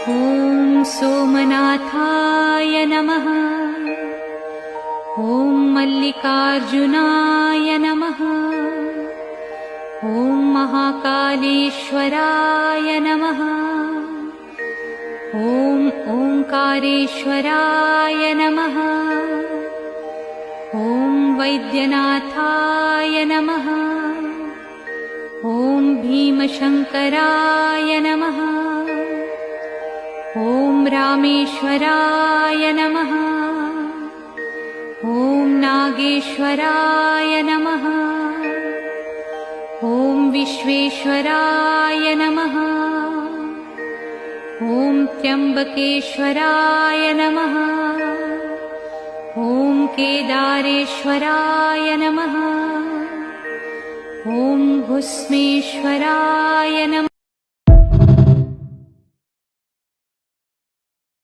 ॐ सोमनाथाय नमः। ॐ मल्लिकार्जुनाय नमः। ॐ महाकालेश्वराय नमः। ॐ ओंकारेश्वराय नमः। ॐ वैद्यनाथाय नमः। ॐ भीमशंकराय नमः। ॐ रामेश्वराय नमः। ॐ नागेश्वराय नमः। ॐ विश्वेश्वराय नमः। ॐ त्र्यंबकेश्वराय नमः। ॐ केदारेश्वराय नमः। ॐ भुस्मेश्वराय नमः।